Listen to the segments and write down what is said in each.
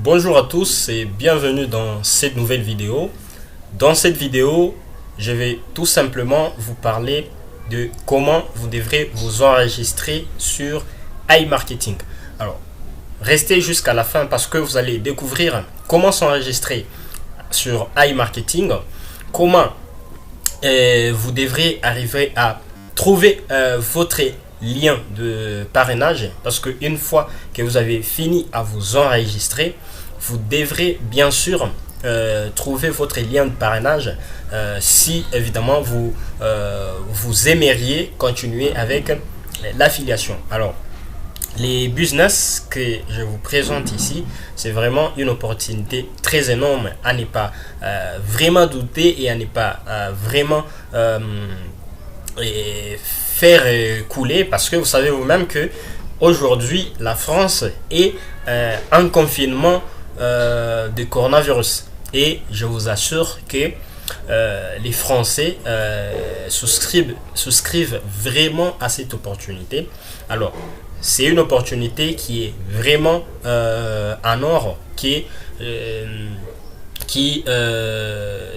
Bonjour à tous et bienvenue dans cette nouvelle vidéo. Dans cette vidéo, je vais tout simplement vous parler de comment vous devrez vous enregistrer sur iMarketing. Alors, restez jusqu'à la fin parce que vous allez découvrir comment s'enregistrer sur iMarketing, comment vous devrez arriver à trouver votre lien de parrainage, parce que une fois que vous avez fini à vous enregistrer, vous devrez bien sûr trouver votre lien de parrainage si évidemment vous aimeriez continuer avec l'affiliation. Alors, les business que je vous présente ici, c'est vraiment une opportunité très énorme à ne pas vraiment douter et à ne pas vraiment faire couler, parce que vous savez vous-même que aujourd'hui la France est en confinement de coronavirus, et je vous assure que les Français souscrivent vraiment à cette opportunité. Alors, c'est une opportunité qui est vraiment en or, qui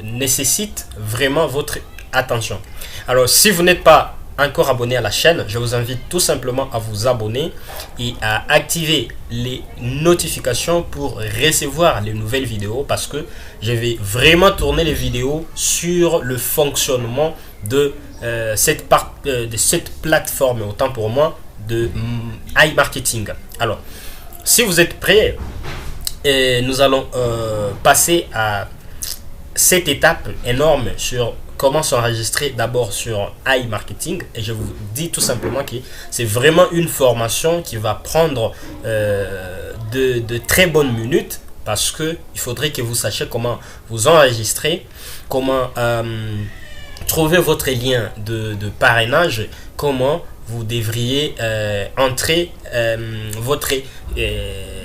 nécessite vraiment votre attention. Alors, si vous n'êtes pas encore abonné à la chaîne, je vous invite tout simplement à vous abonner et à activer les notifications pour recevoir les nouvelles vidéos, parce que je vais vraiment tourner les vidéos sur le fonctionnement de cette plateforme, autant pour moi, de iMarketing. Alors, si vous êtes prêts, nous allons passer à cette étape énorme sur comment s'enregistrer d'abord sur iMarketing. Et je vous dis tout simplement que c'est vraiment une formation qui va prendre de très bonnes minutes, parce que il faudrait que vous sachiez comment vous enregistrer, comment trouver votre lien de parrainage, comment vous devriez entrer votre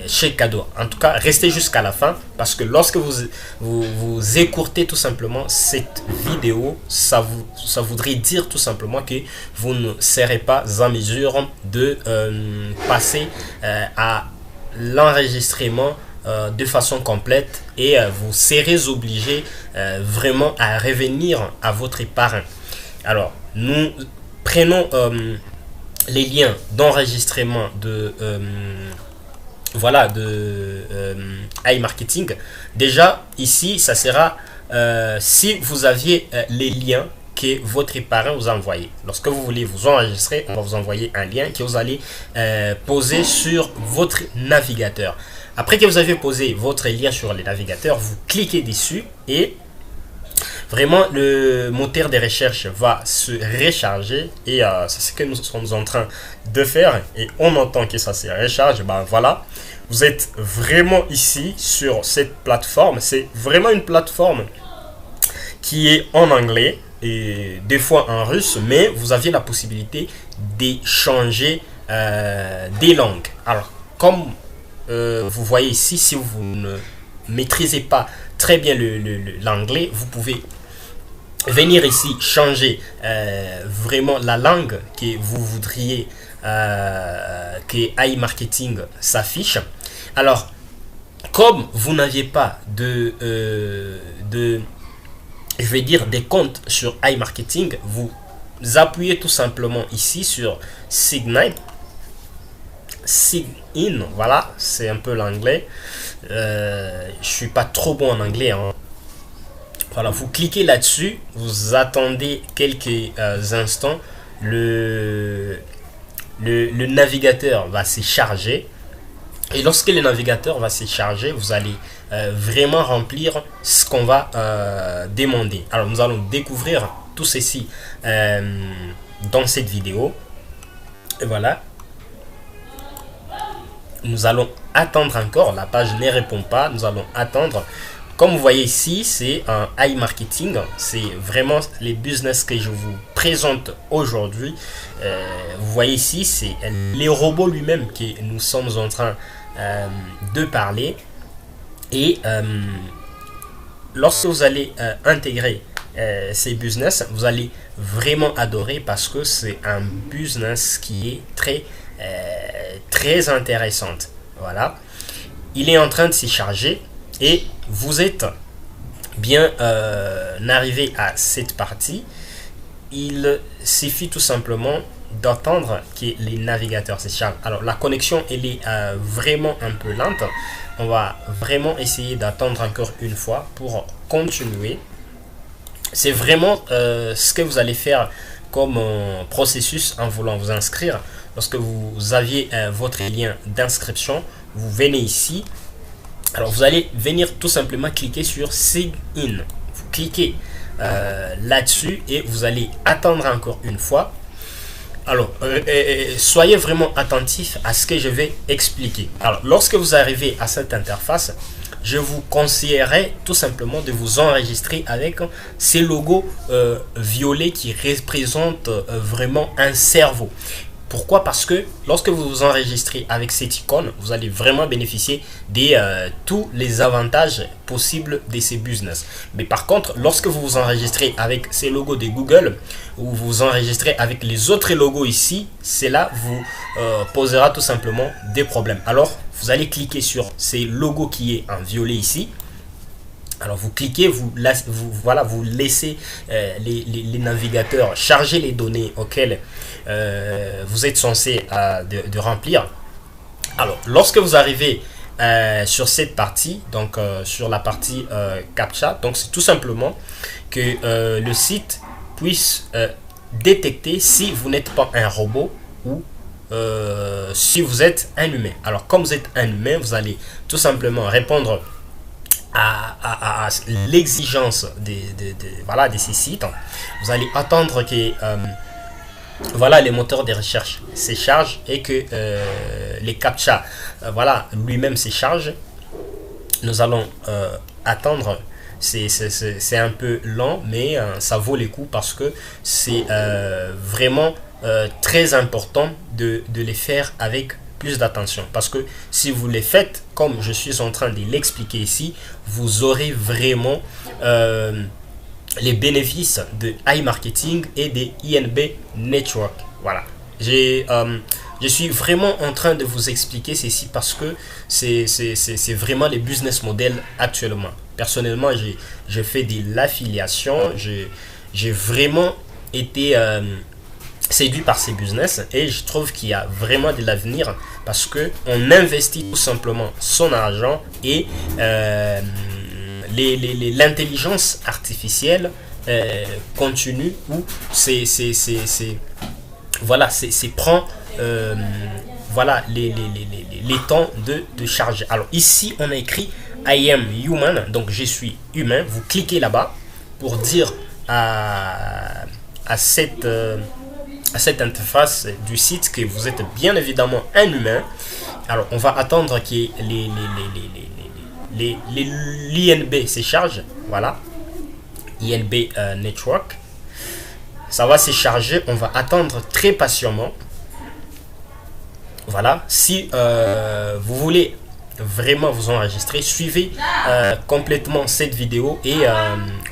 chèque cadeau. En tout cas, restez jusqu'à la fin, parce que lorsque vous écourtez tout simplement cette vidéo, ça voudrait dire tout simplement que vous ne serez pas en mesure de passer à l'enregistrement de façon complète, et vous serez obligé vraiment à revenir à votre parrain. Alors, nous prenons les liens d'enregistrement de iMarketing. Déjà ici, ça sera si vous aviez les liens que votre parrain vous a envoyé. Lorsque vous voulez vous enregistrer, on va vous envoyer un lien que vous allez poser sur votre navigateur. Après que vous avez posé votre lien sur le navigateur, vous cliquez dessus et vraiment le moteur de recherche va se recharger, et c'est ce que nous sommes en train de faire, et on entend que ça se recharge. Ben voilà, vous êtes vraiment ici sur cette plateforme. C'est vraiment une plateforme qui est en anglais et des fois en russe, mais vous aviez la possibilité d'échanger des langues. Alors, comme vous voyez ici, si vous ne maîtrisez pas très bien l'anglais, vous pouvez venir ici changer vraiment la langue que vous voudriez que iMarketing s'affiche. Alors, comme vous n'aviez pas je vais dire des comptes sur iMarketing, vous appuyez tout simplement ici sur Sign in. Voilà, c'est un peu l'anglais. Je suis pas trop bon en anglais, hein. Voilà, vous cliquez là-dessus, vous attendez quelques instants, le navigateur va se charger, et lorsque le navigateur va se charger, vous allez vraiment remplir ce qu'on va demander. Alors, nous allons découvrir tout ceci dans cette vidéo. Et voilà, nous allons attendre encore, la page ne répond pas, nous allons attendre. Comme vous voyez ici, c'est un iMarketing. C'est vraiment les business que je vous présente aujourd'hui. Vous voyez ici, c'est les robots lui-même que nous sommes en train de parler. Et lorsque vous allez intégrer ces business, vous allez vraiment adorer, parce que c'est un business qui est très intéressante. Voilà. il est en train de s'y charger et vous êtes bien arrivé à cette partie. Il suffit tout simplement d'attendre que les navigateurs se chargent. Alors la connexion elle est vraiment un peu lente. On va vraiment essayer d'attendre encore une fois pour continuer. C'est vraiment ce que vous allez faire comme processus en voulant vous inscrire. Lorsque vous aviez votre lien d'inscription, vous venez ici. Alors vous allez venir tout simplement cliquer sur Sign In. Vous cliquez là-dessus et vous allez attendre encore une fois. Alors soyez vraiment attentifs à ce que je vais expliquer. Alors lorsque vous arrivez à cette interface, je vous conseillerais tout simplement de vous enregistrer avec ces logos violets qui représentent vraiment un cerveau. Pourquoi? Parce que lorsque vous vous enregistrez avec cette icône, vous allez vraiment bénéficier de tous les avantages possibles de ces business. Mais par contre, lorsque vous vous enregistrez avec ces logos de Google ou vous vous enregistrez avec les autres logos ici, cela vous posera tout simplement des problèmes. Alors, vous allez cliquer sur ces logos qui est en violet ici. Alors vous cliquez, vous laissez les navigateurs charger les données auxquelles vous êtes censé de remplir. Alors lorsque vous arrivez sur cette partie, donc sur la partie CAPTCHA, donc c'est tout simplement que le site puisse détecter si vous n'êtes pas un robot ou si vous êtes un humain. Alors comme vous êtes un humain, vous allez tout simplement répondre à l'exigence de ces sites. Vous allez attendre que les moteurs de recherche se chargent et que les CAPTCHA lui-même se chargent. Nous allons attendre. C'est un peu lent, mais ça vaut les coups parce que c'est vraiment très important de les faire avec plus d'attention, parce que si vous les faites comme je suis en train de l'expliquer ici, vous aurez vraiment les bénéfices de iMarketing et des INB Network. Voilà, je suis vraiment en train de vous expliquer ceci parce que c'est vraiment les business models actuellement. Personnellement, j'ai fait de l'affiliation, j'ai vraiment été séduit par ces business et je trouve qu'il y a vraiment de l'avenir parce que on investit tout simplement son argent et l'intelligence artificielle continue ou prend les temps de charger. Alors ici on a écrit I am human, donc je suis humain. Vous cliquez là-bas pour dire à cette interface du site que vous êtes bien évidemment un humain. Alors on va attendre que l'INB se charge. Voilà, INB Network, ça va se charger. On va attendre très patiemment. Voilà, si vous voulez vraiment vous enregistrer, suivez complètement cette vidéo et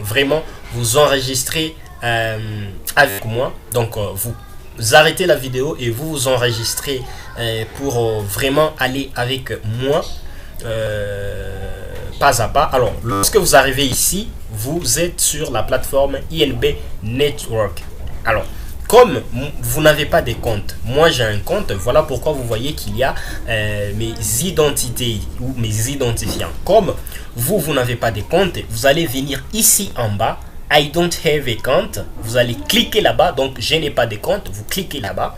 vraiment vous enregistrez avec moi. Donc vous arrêtez la vidéo et vous vous enregistrez pour vraiment aller avec moi pas à pas. Alors lorsque vous arrivez ici, vous êtes sur la plateforme INB Network. Alors comme vous n'avez pas de compte, moi j'ai un compte, voilà pourquoi vous voyez qu'il y a mes identités ou mes identifiants. Comme vous n'avez pas de compte, vous allez venir ici en bas, I don't have a account, vous allez cliquer là-bas. Donc je n'ai pas de compte, vous cliquez là-bas.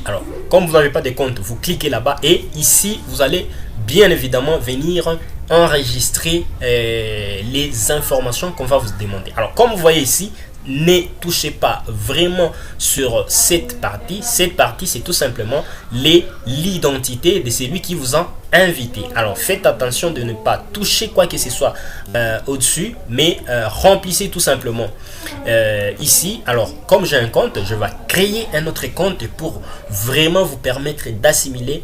Alors comme vous n'avez pas de compte, vous cliquez là-bas et ici vous allez bien évidemment venir enregistrer les informations qu'on va vous demander. Alors comme vous voyez ici, ne touchez pas vraiment sur cette partie. Cette partie, c'est tout simplement l'identité de celui qui vous a invité. Alors faites attention de ne pas toucher quoi que ce soit au-dessus, mais remplissez tout simplement ici. Alors comme j'ai un compte, je vais créer un autre compte pour vraiment vous permettre d'assimiler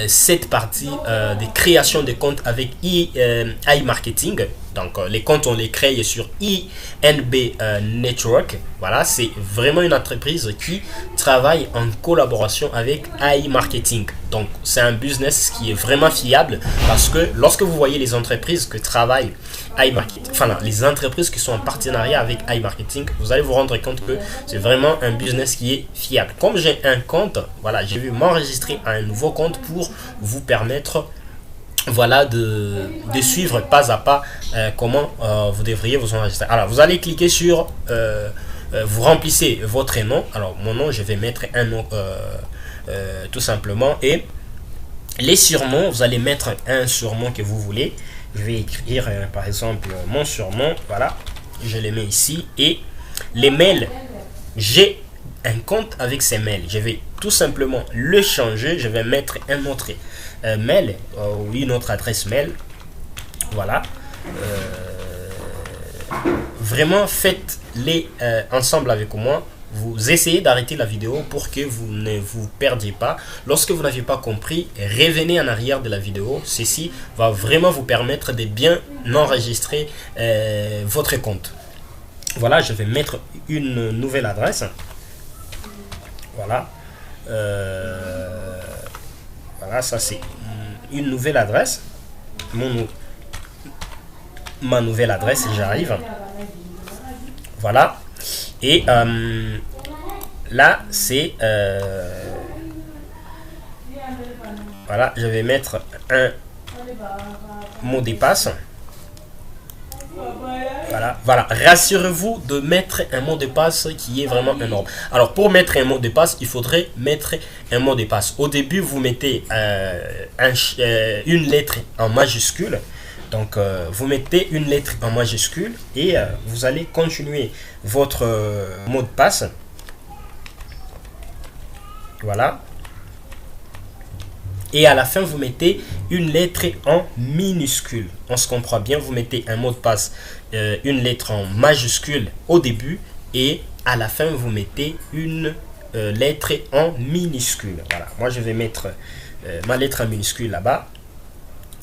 cette partie de création de compte avec iMarketing. Donc les comptes on les crée sur INB Network. Voilà, c'est vraiment une entreprise qui travaille en collaboration avec AI Marketing. Donc c'est un business qui est vraiment fiable parce que lorsque vous voyez les entreprises que travaillent AI Marketing, enfin les entreprises qui sont en partenariat avec AI Marketing, vous allez vous rendre compte que c'est vraiment un business qui est fiable. Comme j'ai un compte, voilà, j'ai vu m'enregistrer à un nouveau compte pour vous permettre voilà de suivre pas à pas comment vous devriez vous enregistrer. Alors vous allez cliquer sur vous remplissez votre nom. Alors mon nom, je vais mettre un nom tout simplement, et les surnoms, vous allez mettre un surnom que vous voulez. Je vais écrire par exemple mon surnom, voilà, je les mets ici. Et les mails, j'ai un compte avec ces mails, je vais tout simplement le changer, je vais mettre un autre mail ou une autre adresse mail, voilà. Vraiment faites-les ensemble avec moi. Vous essayez d'arrêter la vidéo pour que vous ne vous perdiez pas. Lorsque vous n'avez pas compris, revenez en arrière de la vidéo. Ceci va vraiment vous permettre de bien enregistrer votre compte. Voilà, je vais mettre une nouvelle adresse. Voilà. Voilà, ça c'est une nouvelle adresse. Ma nouvelle adresse, j'arrive. Voilà. Et là, c'est voilà, je vais mettre un mot de passe. Voilà. Rassurez-vous de mettre un mot de passe qui est vraiment énorme. Alors, pour mettre un mot de passe, il faudrait mettre un mot de passe. Au début, vous mettez une lettre en majuscule. Donc, vous mettez une lettre en majuscule et vous allez continuer votre mot de passe. Voilà. Et à la fin, vous mettez une lettre en minuscule. On se comprend bien, vous mettez un mot de passe, une lettre en majuscule au début. Et à la fin, vous mettez une lettre en minuscule. Voilà. Moi, je vais mettre ma lettre en minuscule là-bas.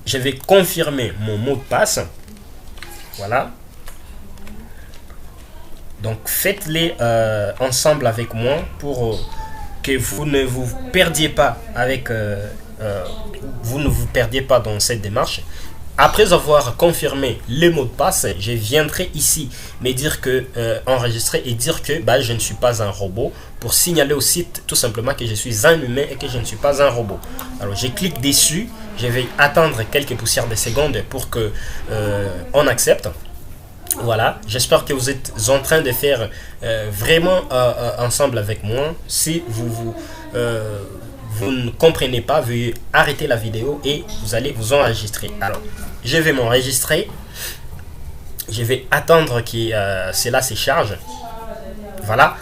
Je vais confirmer mon mot de passe. Voilà. Donc, faites-les ensemble avec moi pour que vous ne vous perdiez pas avec... vous ne vous perdiez pas dans cette démarche. Après avoir confirmé le mot de passe, je viendrai ici me dire que enregistrer et dire que bah, je ne suis pas un robot, pour signaler au site tout simplement que je suis un humain et que je ne suis pas un robot. Alors je clique dessus, je vais attendre quelques poussières de secondes pour que on accepte. Voilà, j'espère que vous êtes en train de faire vraiment ensemble avec moi. Si vous ne comprenez pas, veuillez arrêter la vidéo et vous allez vous enregistrer. Alors, je vais m'enregistrer. Je vais attendre que cela se charge. Voilà,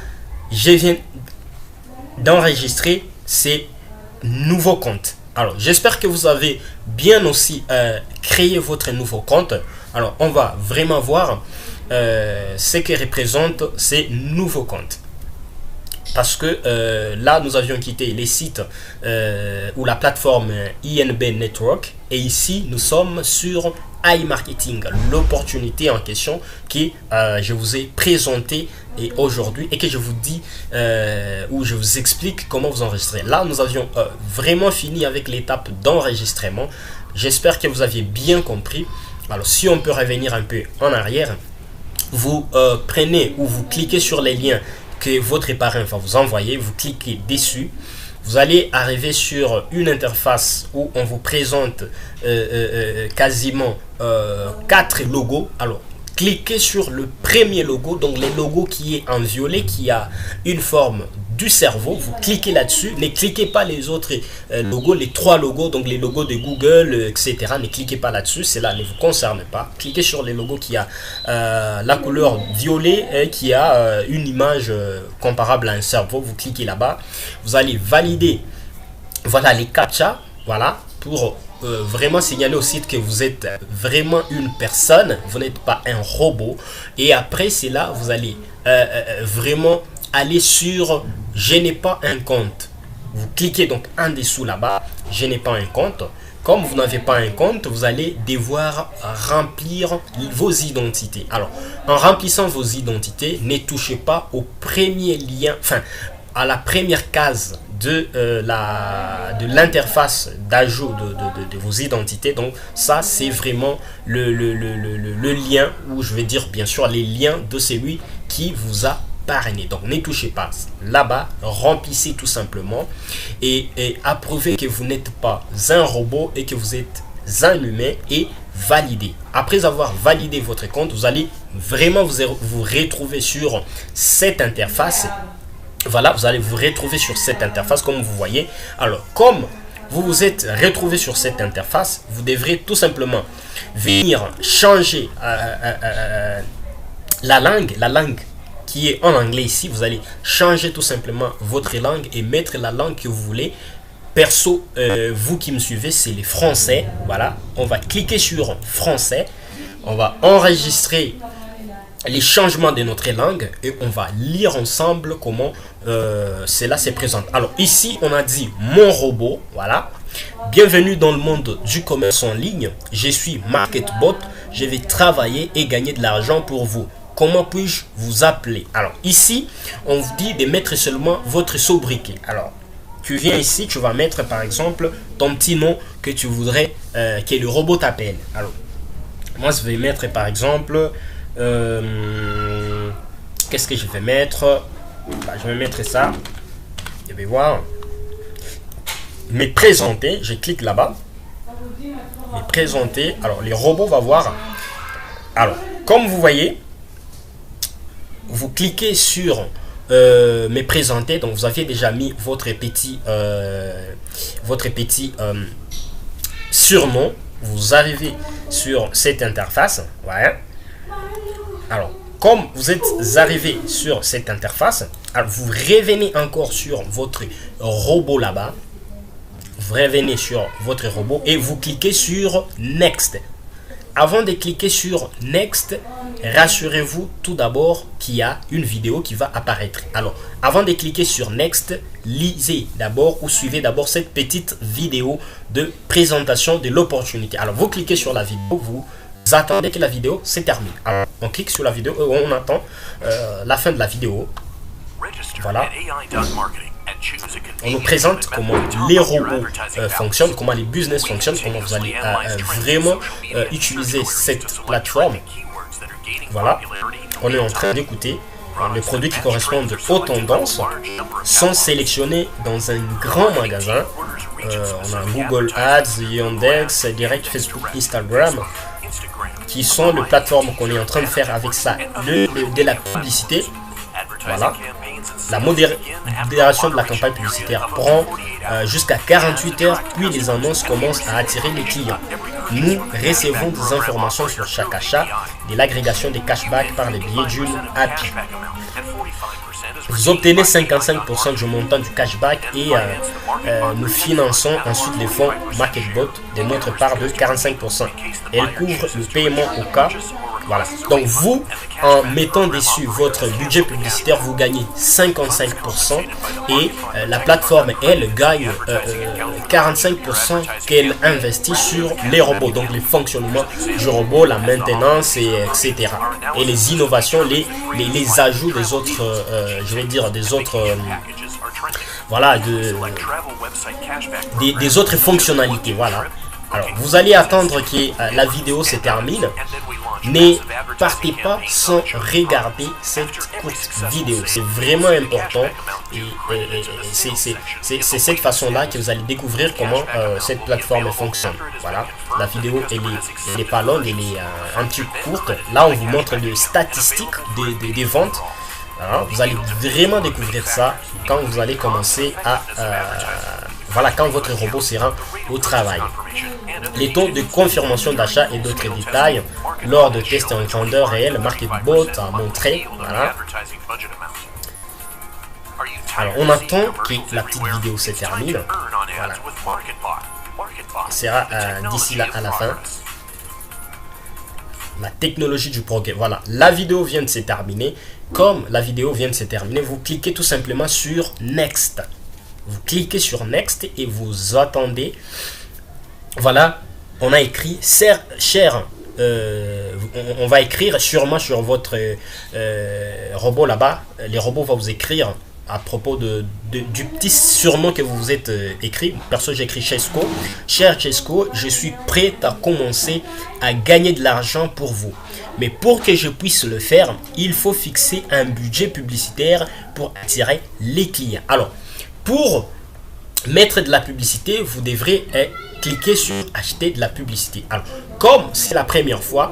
je viens d'enregistrer ces nouveaux comptes. Alors, j'espère que vous avez bien aussi créé votre nouveau compte. Alors, on va vraiment voir ce que représentent ces nouveaux comptes. Parce que là, nous avions quitté les sites ou la plateforme INB Network. Et ici, nous sommes sur AI Marketing, l'opportunité en question que je vous ai présentée aujourd'hui et que je vous dis ou je vous explique comment vous enregistrer. Là, nous avions vraiment fini avec l'étape d'enregistrement. J'espère que vous aviez bien compris. Alors, si on peut revenir un peu en arrière, vous prenez ou vous cliquez sur les liens que votre parrain va vous envoyer, vous cliquez dessus, vous allez arriver sur une interface où on vous présente quasiment 4 logos. Alors, cliquez sur le premier logo, donc le logo qui est en violet, qui a une forme du cerveau. Vous cliquez là-dessus, ne cliquez pas les autres logos, les 3 logos, donc les logos de Google, etc. Ne cliquez pas là-dessus, cela ne vous concerne pas. Cliquez sur les logos qui a la couleur violet et qui a une image comparable à un cerveau. Vous cliquez là-bas, vous allez valider, voilà, les captcha, voilà, pour vraiment signaler au site que vous êtes vraiment une personne, vous n'êtes pas un robot. Et après cela, vous allez vraiment aller sur je n'ai pas un compte. Vous cliquez donc en dessous là-bas je n'ai pas un compte. Comme vous n'avez pas un compte, vous allez devoir remplir vos identités. Alors, en remplissant vos identités, ne touchez pas au premier lien, enfin, à la première case de l'interface d'ajout de vos identités. Donc, ça, c'est vraiment le lien, ou je vais dire bien sûr les liens de celui qui vous a parrainé. Donc, ne touchez pas là-bas, remplissez tout simplement et approuvez que vous n'êtes pas un robot et que vous êtes un humain et validez. Après avoir validé votre compte, vous allez vraiment vous retrouver sur cette interface. Voilà, vous allez vous retrouver sur cette interface comme vous voyez. Alors, comme vous vous êtes retrouvé sur cette interface, vous devrez tout simplement venir changer la langue qui est en anglais ici. Vous allez changer tout simplement votre langue et mettre la langue que vous voulez. Perso, vous qui me suivez, c'est le français. Voilà, on va cliquer sur français. On va enregistrer les changements de notre langue et on va lire ensemble comment cela se présente. Alors ici, on a dit mon robot. Voilà. Bienvenue dans le monde du commerce en ligne. Je suis MarketBot. Je vais travailler et gagner de l'argent pour vous. Comment puis-je vous appeler? Alors ici, on vous dit de mettre seulement votre sobriquet. Alors, tu viens ici, tu vas mettre par exemple ton petit nom que tu voudrais que le robot t'appelle. Alors, moi je vais mettre par exemple, qu'est-ce que je vais mettre? Je vais mettre ça. Je vais voir. Me présenter, je clique là-bas. Me présenter. Alors, les robots va voir. Alors, comme vous voyez, vous cliquez sur me présenter. Donc vous avez déjà mis votre petit surnom. Vous arrivez sur cette interface. Voilà. Alors, comme vous êtes arrivé sur cette interface, alors vous revenez encore sur votre robot là-bas. Vous revenez sur votre robot et vous cliquez sur Next. Avant de cliquer sur Next, rassurez-vous tout d'abord qu'il y a une vidéo qui va apparaître. Alors, avant de cliquer sur Next, lisez d'abord ou suivez d'abord cette petite vidéo de présentation de l'opportunité. Alors, vous cliquez sur la vidéo, vous attendez que la vidéo se termine. Alors, on clique sur la vidéo et on attend la fin de la vidéo. Voilà. On nous présente comment les robots fonctionnent, comment les business fonctionnent, comment vous allez vraiment utiliser cette plateforme. Voilà, on est en train d'écouter les produits qui correspondent aux tendances sont sélectionnés dans un grand magasin. On a Google Ads, Yandex, Direct, Facebook, Instagram, qui sont les plateformes qu'on est en train de faire avec ça, de la publicité. Voilà. La modération de la campagne publicitaire prend jusqu'à 48 heures, puis les annonces commencent à attirer les clients. Nous recevons des informations sur chaque achat, de l'agrégation des cashbacks par les biais d'une API. Vous obtenez 55% du montant du cashback et nous finançons ensuite les fonds MarketBot de notre part de 45%. Elle couvre le paiement au cas. Voilà. Donc vous, en mettant dessus votre budget publicitaire, vous gagnez 55% et la plateforme, elle, gagne 45% qu'elle investit sur les robots. Donc les fonctionnements du robot, la maintenance, etc. Et les innovations, les ajouts des autres, je vais dire, des autres... voilà, des autres fonctionnalités. Voilà. Alors, vous allez attendre que la vidéo se termine. Ne partez pas sans regarder cette courte vidéo. C'est vraiment important. Et c'est cette façon-là que vous allez découvrir comment cette plateforme fonctionne. Voilà. La vidéo, elle est pas longue, elle est un petit peu courte. Là, on vous montre les statistiques des ventes. Alors, vous allez vraiment découvrir ça quand vous allez commencer à... voilà, quand votre robot sera au travail. Les taux de confirmation d'achat et d'autres détails lors de tests en grandeur réelle, MarketBot a montré. Voilà. Alors, on attend que la petite vidéo se termine. Voilà. Ce sera d'ici là à la fin. La technologie du progrès. Voilà, la vidéo vient de se terminer. Comme la vidéo vient de se terminer, vous cliquez tout simplement sur Next. Vous cliquez sur Next et vous attendez. Voilà, on a écrit cher. On va écrire sûrement sur votre robot là-bas. Les robots vont vous écrire à propos du petit surnom que vous vous êtes écrit. Perso, j'ai écrit Chesco. Cher Chesco, je suis prêt à commencer à gagner de l'argent pour vous. Mais pour que je puisse le faire, il faut fixer un budget publicitaire pour attirer les clients. Alors, pour mettre de la publicité, vous devrez cliquer sur acheter de la publicité. Alors, comme c'est la première fois,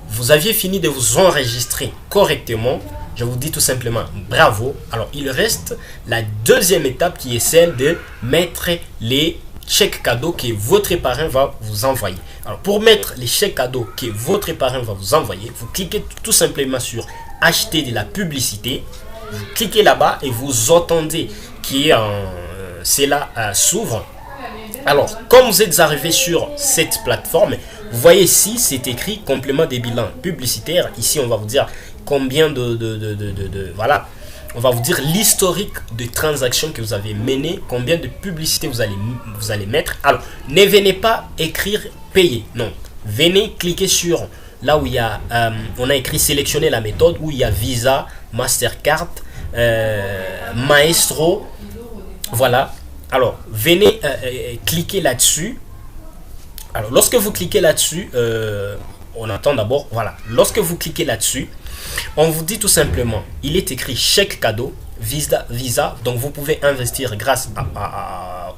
vous aviez fini de vous enregistrer correctement, je vous dis tout simplement bravo. Alors, il reste la deuxième étape qui est celle de mettre les chèques cadeaux que votre parrain va vous envoyer. Alors, pour mettre les chèques cadeaux que votre parrain va vous envoyer, vous cliquez tout simplement sur acheter de la publicité. Vous cliquez là-bas et vous attendez cela s'ouvre. Alors, comme vous êtes arrivé sur cette plateforme, vous voyez ici, c'est écrit complément des bilans publicitaires. Ici, on va vous dire combien voilà. On va vous dire l'historique de transactions que vous avez menées, combien de publicités vous allez mettre. Alors, ne venez pas écrire payer. Non, venez cliquer sur là où il y a, on a écrit sélectionner la méthode, où il y a Visa, Mastercard, Maestro. Voilà. Alors, venez cliquer là-dessus. Alors, lorsque vous cliquez là-dessus, on attend d'abord. Voilà. Lorsque vous cliquez là-dessus, on vous dit tout simplement, il est écrit chèque cadeau, Visa. Donc, vous pouvez investir grâce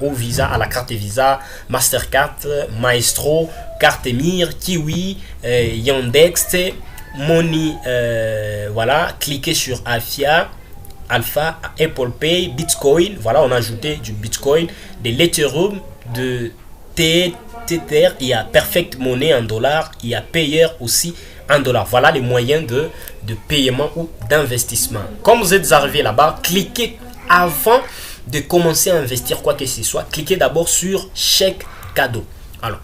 au Visa, à la carte Visa, Mastercard, Maestro, carte Emir, Kiwi, Yandex, Money. Voilà. Cliquez sur Alpha, Apple Pay, Bitcoin. Voilà, on a ajouté du Bitcoin, de l'Ethereum, de Tether. Il y a Perfect Money en dollars. Il y a Payer aussi en dollars. Voilà les moyens de paiement ou d'investissement. Comme vous êtes arrivé là-bas, cliquez avant de commencer à investir quoi que ce soit. Cliquez d'abord sur chèque cadeau. Alors,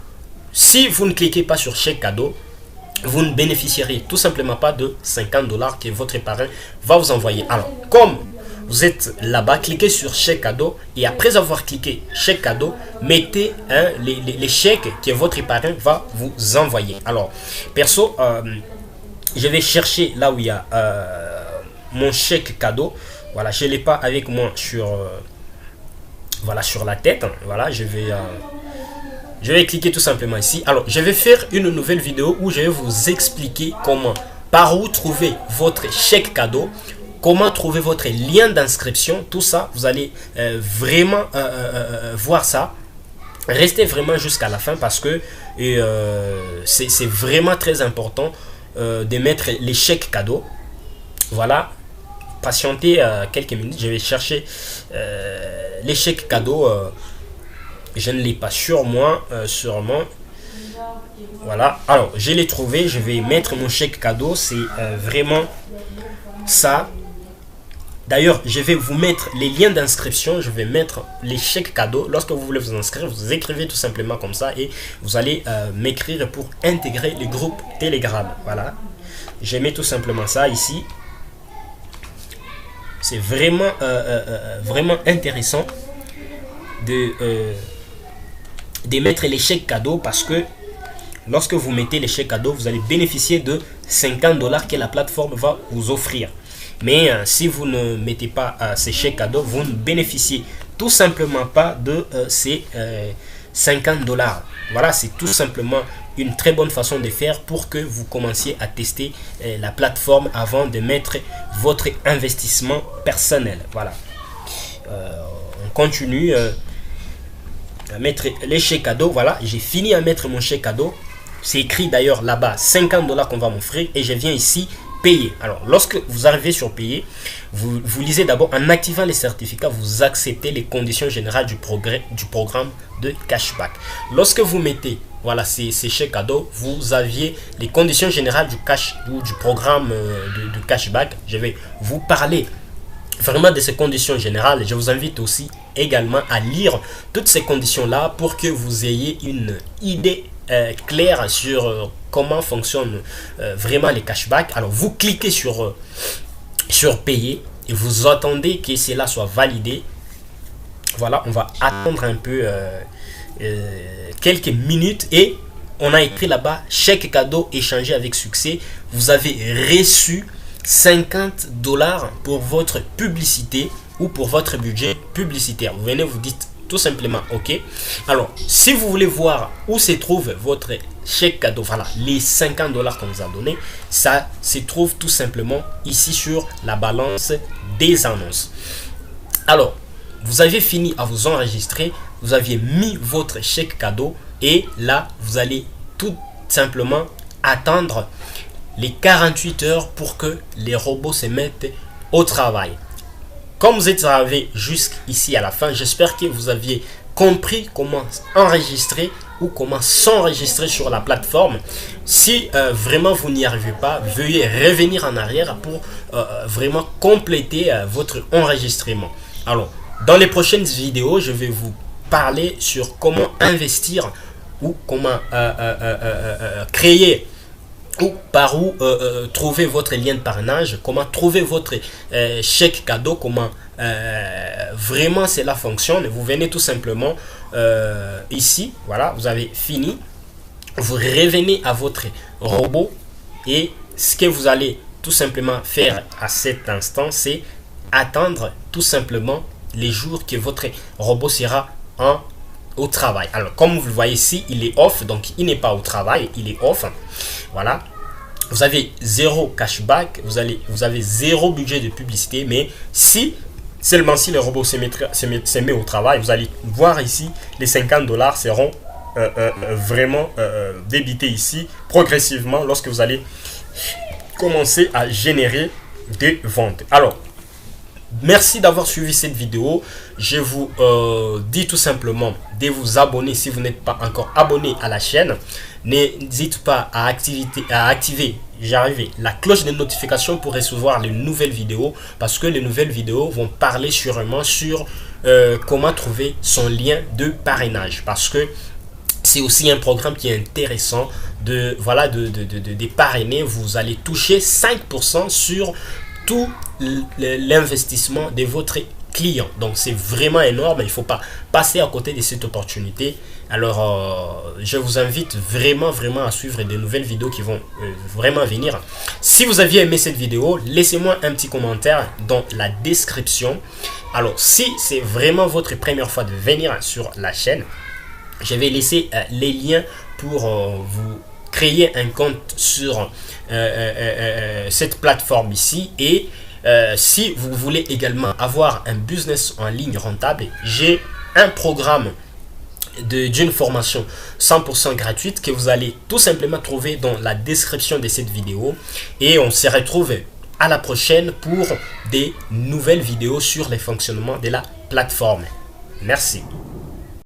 si vous ne cliquez pas sur chèque cadeau, vous ne bénéficierez tout simplement pas de 50 $ que votre parrain va vous envoyer. Alors, comme vous êtes là-bas, cliquez sur chèque cadeau et après avoir cliqué chèque cadeau, mettez les chèques que votre parrain va vous envoyer. Alors, perso, je vais chercher là où il y a mon chèque cadeau. Voilà, je ne l'ai pas avec moi sur la tête. Voilà, je vais cliquer tout simplement ici. Alors, je vais faire une nouvelle vidéo où je vais vous expliquer par où trouver votre chèque cadeau, comment trouver votre lien d'inscription, tout ça. Vous allez vraiment voir ça. Restez vraiment jusqu'à la fin parce que c'est vraiment très important de mettre les chèques cadeaux. Voilà. Patientez quelques minutes. Je vais chercher les chèques cadeaux. Je ne l'ai pas sur moi, sûrement. Voilà. Alors, je l'ai trouvé. Je vais mettre mon chèque cadeau. C'est vraiment ça. D'ailleurs, je vais vous mettre les liens d'inscription. Je vais mettre les chèques cadeaux. Lorsque vous voulez vous inscrire, vous écrivez tout simplement comme ça. Et vous allez m'écrire pour intégrer le groupe Telegram. Voilà. Je mets tout simplement ça ici. C'est vraiment, vraiment intéressant de mettre les chèques cadeaux parce que lorsque vous mettez les chèques cadeaux, vous allez bénéficier de 50 $ que la plateforme va vous offrir. Mais si vous ne mettez pas ces chèques cadeaux, vous ne bénéficiez tout simplement pas de ces 50 $. Voilà, c'est tout simplement une très bonne façon de faire pour que vous commenciez à tester la plateforme avant de mettre votre investissement personnel. Voilà. On continue à mettre les chèques cadeaux. Voilà, j'ai fini à mettre mon chèque cadeau. C'est écrit d'ailleurs là-bas 50 $ qu'on va m'offrir et je viens ici payer. Alors, lorsque vous arrivez sur payer, vous lisez d'abord en activant les certificats, vous acceptez les conditions générales du programme de cashback. Lorsque vous mettez voilà ces chèques cadeaux, vous aviez les conditions générales du programme de cashback. Je vais vous parler vraiment de ces conditions générales. Je vous invite aussi également à lire toutes ces conditions là pour que vous ayez une idée claire sur comment fonctionnent vraiment les cashbacks. Alors vous cliquez sur payer et vous attendez que cela soit validé. Voilà, on va attendre un peu quelques minutes et on a écrit là-bas chèque cadeau échangé avec succès. Vous avez reçu 50 $ pour votre publicité ou pour votre budget publicitaire. Vous venez, vous dites tout simplement OK. Alors, si vous voulez voir où se trouve votre chèque cadeau, voilà, les 50 $ qu'on vous a donné, ça se trouve tout simplement ici sur la balance des annonces. Alors, vous avez fini à vous enregistrer, vous aviez mis votre chèque cadeau et là, vous allez tout simplement attendre les 48 heures pour que les robots se mettent au travail. Comme vous êtes arrivé jusqu'ici à la fin, j'espère que vous aviez compris comment enregistrer ou comment s'enregistrer sur la plateforme. Si vraiment vous n'y arrivez pas, veuillez revenir en arrière pour vraiment compléter votre enregistrement. Alors, dans les prochaines vidéos, je vais vous parler sur comment investir ou comment créer ou par où trouver votre lien de parrainage, comment trouver votre chèque cadeau, comment vraiment cela fonctionne. Vous venez tout simplement ici, voilà, vous avez fini, vous revenez à votre robot et ce que vous allez tout simplement faire à cet instant, c'est attendre tout simplement les jours que votre robot sera au travail. Alors, comme vous le voyez ici, il est off, donc il n'est pas au travail, il est off. Voilà. Vous avez 0 cashback, vous avez 0 budget de publicité, mais seulement si le robot se met au travail, vous allez voir ici, les 50 $ seront vraiment débités ici progressivement lorsque vous allez commencer à générer des ventes. Alors, merci d'avoir suivi cette vidéo. Je vous dis tout simplement de vous abonner si vous n'êtes pas encore abonné à la chaîne. N'hésitez pas à activer la cloche de notification pour recevoir les nouvelles vidéos, parce que les nouvelles vidéos vont parler sûrement sur comment trouver son lien de parrainage, parce que c'est aussi un programme qui est intéressant de parrainer. Vous allez toucher 5% sur tout l'investissement de votre client. Donc c'est vraiment énorme, il ne faut pas passer à côté de cette opportunité. Alors je vous invite vraiment à suivre des nouvelles vidéos qui vont vraiment venir. Si vous aviez aimé cette vidéo, laissez-moi un petit commentaire dans la description. Alors si c'est vraiment votre première fois de venir sur la chaîne, je vais laisser les liens pour vous créer un compte sur cette plateforme ici. Et si vous voulez également avoir un business en ligne rentable, j'ai un programme d'une formation 100% gratuite que vous allez tout simplement trouver dans la description de cette vidéo. Et on se retrouve à la prochaine pour des nouvelles vidéos sur les fonctionnements de la plateforme. Merci.